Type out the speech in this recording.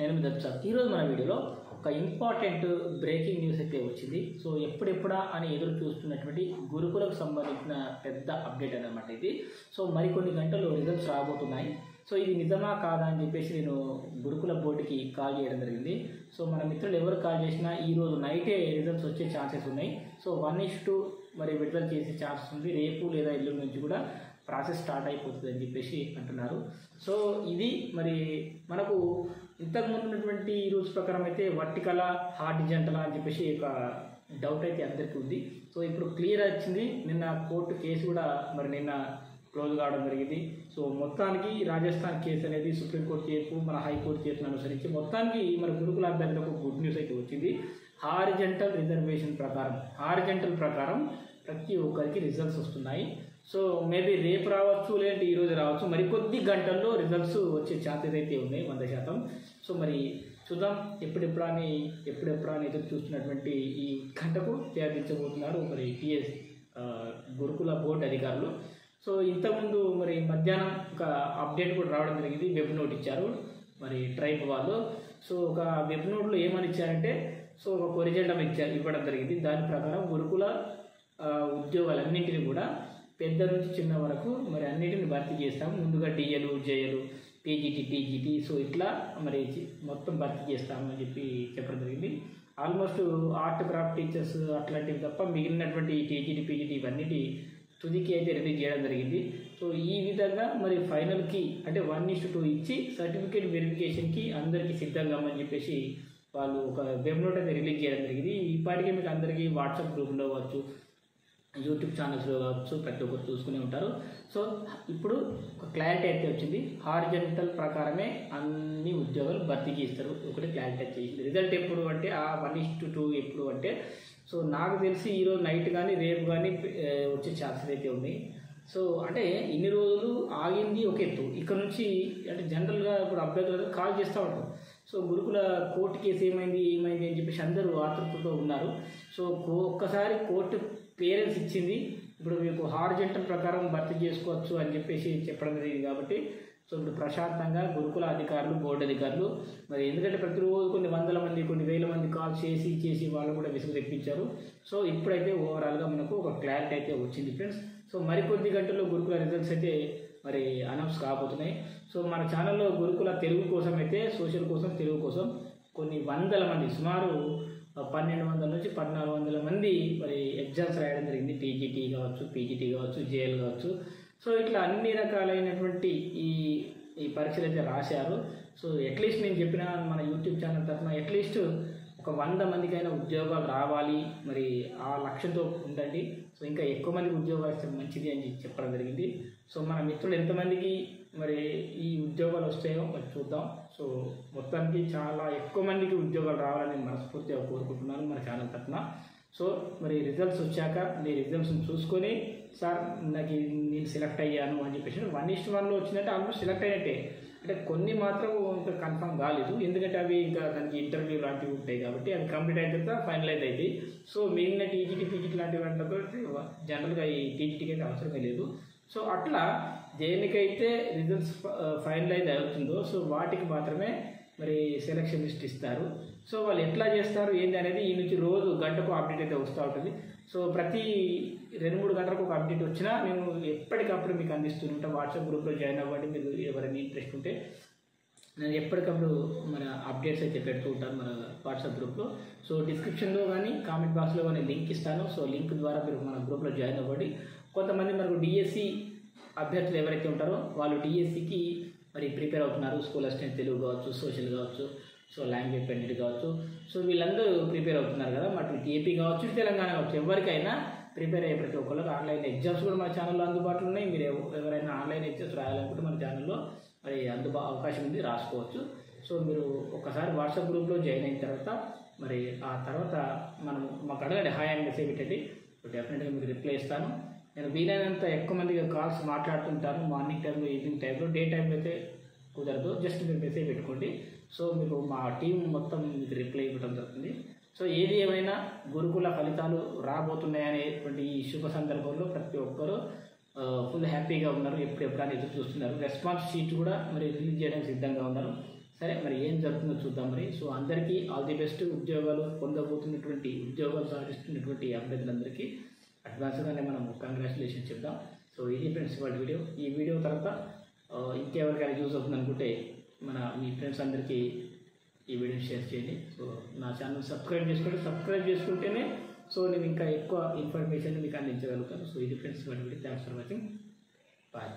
నేను మీ దర్శక్. ఈరోజు మన వీడియోలో ఒక ఇంపార్టెంట్ బ్రేకింగ్ న్యూస్ అయితే వచ్చింది. సో ఎప్పుడెప్పుడా అని ఎదురు చూస్తున్నటువంటి గురుకులకు సంబంధించిన పెద్ద అప్డేట్ అన్నమాట ఇది. సో మరికొన్ని గంటల్లో రిజల్ట్స్ రాబోతున్నాయి. సో ఇది నిజమా కాదా అని చెప్పేసి నేను గురుకుల బోర్డుకి కాల్ చేయడం జరిగింది. సో మన మిత్రులు ఎవరు కాల్ చేసినా ఈరోజు నైటే రిజల్ట్స్ వచ్చే ఛాన్సెస్ ఉన్నాయి. సో 1:2 మరి విడుదల చేసే ఛాన్సెస్ ఉంది. రేపు లేదా ఎల్లుండి నుంచి కూడా ప్రాసెస్ స్టార్ట్ అయిపోతుంది అని చెప్పేసి అంటున్నారు. సో ఇది మరి మనకు ఇంతకుముందు ఉన్నటువంటి ఈ రూల్స్ ప్రకారం అయితే వర్టికలా హారిజాంటలా అని చెప్పేసి ఒక డౌట్ అయితే అందరికీ ఉంది. సో ఇప్పుడు క్లియర్ వచ్చింది. నిన్న కోర్టు కేసు కూడా మరి నిన్న క్లోజ్ కావడం జరిగింది. సో మొత్తానికి రాజస్థాన్ కేసు అనేది సుప్రీంకోర్టు తీర్పు మన హైకోర్టు తీర్పును అనుసరించి మొత్తానికి మన గురుకుల అభ్యర్థులకు గుడ్ న్యూస్ అయితే వచ్చింది. హారిజాంటల్ రిజర్వేషన్ ప్రకారం ప్రకారం ప్రతి ఒక్కరికి రిజల్ట్స్ వస్తున్నాయి. సో మేబీ రేపు రావచ్చు, లేదంటే ఈరోజు రావచ్చు. మరి కొద్ది గంటల్లో రిజల్ట్స్ వచ్చే ఛాన్సెస్ అయితే ఉన్నాయి 100%. సో మరి చూద్దాం ఎప్పుడెప్పుడా అని ఎదురు చూస్తున్నటువంటి ఈ గంటకు తేదించబోతున్నారు మరి టీఎస్ గురుకుల బోర్డు అధికారులు. సో ఇంతకుముందు మరి మధ్యాహ్నం ఒక అప్డేట్ కూడా రావడం జరిగింది. వెబ్ నోట్ ఇచ్చారు మరి ట్రైబ్ వాళ్ళు. సో ఒక వెబ్ నోట్లో ఏమని ఇచ్చారంటే సో ఒక కొరిజెండం ఇవ్వడం జరిగింది. దాని ప్రకారం గురుకుల ఉద్యోగాలన్నింటినీ కూడా పెద్ద నుంచి చిన్న వరకు మరి అన్నిటిని భర్తీ చేస్తాము. ముందుగా డిఎలు, జేఎలు, పీజీటీ, టీజీటీ సో ఇట్లా మరి మొత్తం భర్తీ చేస్తామని చెప్పడం జరిగింది. ఆల్మోస్ట్ ఆర్ట్ క్రాఫ్ట్ టీచర్స్ అట్లాంటివి తప్ప మిగిలినటువంటి టీజీటీ, పీజీటీ ఇవన్నిటి తుదికి అయితే రిలీజ్ చేయడం జరిగింది. సో ఈ విధంగా మరి ఫైనల్కి అంటే 1:2 ఇచ్చి సర్టిఫికేట్ వెరిఫికేషన్కి అందరికీ సిద్ధంగా అని చెప్పేసి వాళ్ళు ఒక వెబ్ నోట్ అయితే రిలీజ్ చేయడం జరిగింది. ఇప్పటికే మీకు అందరికీ వాట్సాప్ గ్రూప్లో కావచ్చు, యూట్యూబ్ ఛానల్స్లో కావచ్చు ప్రతి ఒక్కరు చూసుకునే ఉంటారు. సో ఇప్పుడు ఒక క్లారిటీ అయితే వచ్చింది. హారిజాంటల్ ప్రకారమే అన్ని ఉద్యోగాలు భర్తీ చేస్తారు. ఒకటి క్లారిటీ చేసింది. రిజల్ట్ ఎప్పుడు అంటే ఆ 1:2 ఎప్పుడు అంటే సో నాకు తెలిసి ఈరోజు నైట్ కానీ రేపు కానీ వచ్చే ఛాన్సెస్ అయితే ఉన్నాయి. సో అంటే ఇన్ని రోజులు ఆగింది ఒక ఎత్తు. ఇక్కడ నుంచి అంటే జనరల్గా ఇప్పుడు అభ్యర్థులు కాల్ చేస్తూ ఉంటారు. సో గురుకుల కోర్టు కేసు ఏమైంది అని చెప్పేసి అందరూ ఆతృతతో ఉన్నారు. సో ఒక్కసారి కోర్టు క్లియరెన్స్ ఇచ్చింది. ఇప్పుడు మీకు హారిజాంటల్ ప్రకారం భర్తీ చేసుకోవచ్చు అని చెప్పేసి చెప్పడం జరిగింది. కాబట్టి సో ఇప్పుడు ప్రశాంతంగా గురుకుల అధికారులు, బోర్డు అధికారులు మరి ఎందుకంటే ప్రతిరోజు కొన్ని వందల మంది, కొన్ని వేల మంది కాల్ చేసి వాళ్ళు కూడా విసుగు తెప్పించారు. సో ఇప్పుడైతే ఓవరాల్గా మనకు ఒక క్లారిటీ అయితే వచ్చింది ఫ్రెండ్స్. సో మరికొద్ది గంటల్లో గురుకుల రిజల్ట్స్ అయితే మరి అనౌన్స్ కాబోతున్నాయి. సో మన ఛానల్లో గురుకుల తెలుగు కోసం అయితే సోషల్ కోసం తెలుగు కోసం కొన్ని వందల మంది సుమారు 1200 నుంచి 1400 మంది మరి ఎగ్జామ్స్ రాయడం జరిగింది. టీజీటీ కావచ్చు, పీజీటీ కావచ్చు, జేఎల్ కావచ్చు. సో ఇట్లా అన్ని రకాలైనటువంటి ఈ పరీక్షలు అయితే రాశారు. సో అట్లీస్ట్ నేను చెప్పిన మన యూట్యూబ్ ఛానల్ తరఫున అట్లీస్ట్ ఒక 100 మందికైనా ఉద్యోగాలు రావాలి మరి ఆ లక్ష్యంతో ఉండండి. సో ఇంకా ఎక్కువ మందికి ఉద్యోగాలు ఇస్తే మంచిది అని చెప్పడం జరిగింది. సో మన మిత్రులు ఎంతమందికి మరి ఈ ఉద్యోగాలు వస్తాయో మరి చూద్దాం. సో మొత్తానికి చాలా ఎక్కువ మందికి ఉద్యోగాలు రావాలని మనస్ఫూర్తిగా కోరుకుంటున్నాను మన ఛానల్ తరఫున. సో మరి రిజల్ట్స్ వచ్చాక మీ రిజల్ట్స్ని చూసుకొని సార్ నాకు నేను సెలెక్ట్ అయ్యాను అని చెప్పేసి 1:1లో వచ్చిందంటే ఆల్మోస్ట్ సెలెక్ట్ అయినట్టే. అంటే కొన్ని మాత్రం ఇంకా కన్ఫర్మ్ కాలేదు. ఎందుకంటే అవి ఇంకా దానికి ఇంటర్వ్యూ లాంటివి ఉంటాయి కాబట్టి అవి కంప్లీట్ అయిన తర్వాత ఫైనలైజ్ అవుతాయి. సో మిగిలిన టీజీటీ, పీజీటీ లాంటి వాటితో జనరల్గా ఈ టీజీటీకి అయితే అవసరమే లేదు. సో అట్లా దేనికైతే రిజల్ట్స్ ఫైనలైజ్ అవుతుందో సో వాటికి మాత్రమే మరి సెలక్షన్ లిస్ట్ ఇస్తారు. సో వాళ్ళు ఎట్లా చేస్తారు ఏంటి అనేది ఈ నుంచి రోజు గంటకు అప్డేట్ అయితే వస్తూ ఉంటుంది. సో ప్రతి 2-3 గంటలకు ఒక అప్డేట్ వచ్చినా నేను ఎప్పటికప్పుడు మీకు అందిస్తూ ఉంటాను. వాట్సాప్ గ్రూప్లో జాయిన్ అవ్వండి. మీరు ఎవరైనా ఇంట్రెస్ట్ ఉంటే నేను ఎప్పటికప్పుడు మన అప్డేట్స్ అయితే పెడుతూ ఉంటాను మన వాట్సాప్ గ్రూప్లో. సో డిస్క్రిప్షన్లో కానీ కామెంట్ బాక్స్లో కానీ లింక్ ఇస్తాను. సో లింక్ ద్వారా మీరు మన గ్రూప్లో జాయిన్ అవ్వండి. కొంతమంది మనకు డిఎస్సి అభ్యర్థులు ఎవరైతే ఉంటారో వాళ్ళు డిఎస్సికి మరి ప్రిపేర్ అవుతున్నారు. స్కూల్ అసిస్టెంట్ తెలుగు కావచ్చు, సోషల్ కావచ్చు, సో లాంగ్వేజ్ పెండెంట్ కావచ్చు. సో వీళ్ళందరూ ప్రిపేర్ అవుతున్నారు కదా. మరి ఏపీ కావచ్చు, తెలంగాణ కావచ్చు, ఎవరికైనా ప్రిపేర్ అయ్యే ప్రతి ఒక్కరికి ఆన్లైన్ ఎగ్జామ్స్ కూడా మన ఛానల్లో అందుబాటులో ఉన్నాయి. మీరు ఎవరైనా ఆన్లైన్ ఎగ్జామ్స్ రాయాలనుకుంటే మన ఛానల్లో మరి అవకాశం ఉంది, రాసుకోవచ్చు. సో మీరు ఒకసారి వాట్సాప్ గ్రూప్లో జాయిన్ అయిన తర్వాత మరి ఆ తర్వాత మనం మాకు అడగండి, హాయ్ అని మెసేజ్ పెట్టండి. డెఫినెట్గా మీకు రిప్లై ఇస్తాను. నేను వీలైనంత ఎక్కువ మందిగా కాల్స్ మాట్లాడుతుంటాను. మార్నింగ్ టైంలో, ఈవినింగ్ టైంలో, డే టైంలో అయితే కుదరదు. జస్ట్ మీరు మెసేజ్ పెట్టుకోండి. సో మీకు మా టీం మొత్తం మీకు రిప్లై ఇవ్వడం జరుగుతుంది. సో ఏది ఏమైనా గురుకుల ఫలితాలు రాబోతున్నాయనేటువంటి ఈ శుభ సందర్భంలో ప్రతి ఒక్కరూ ఫుల్ హ్యాపీగా ఉన్నారు. ఎప్పుడెప్పుడు అని ఎదురు చూస్తున్నారు. రెస్పాన్స్ షీట్ కూడా మరి రిలీజ్ చేయడానికి సిద్ధంగా ఉన్నారు. సరే మరి ఏం జరుగుతుందో చూద్దాం మరి. సో అందరికీ ఆల్ ది బెస్ట్. ఉద్యోగాలు పొందబోతున్నటువంటి ఉద్యోగాలు సాధిస్తున్నటువంటి అభ్యర్థులందరికీ అడ్వాన్స్గానే మనం కంగ్రాచులేషన్ చెప్దాం. సో ఇది ఫ్రెండ్స్ వాళ్ళ వీడియో. ఈ వీడియో తర్వాత ఇంకెవరికైనా యూజ్ అవుతుంది అనుకుంటే మీ ఫ్రెండ్స్ అందరికీ ఈ వీడియోని షేర్ చేయండి. సో నా ఛానల్ సబ్స్క్రైబ్ చేసుకుంటేనే సో నేను ఇంకా ఎక్కువ ఇన్ఫర్మేషన్ మీకు అందించగలుగుతాను. సో ఇది ఫ్రెండ్స్ వాళ్ళ వీడియో. Thanks for watching. బాయ్.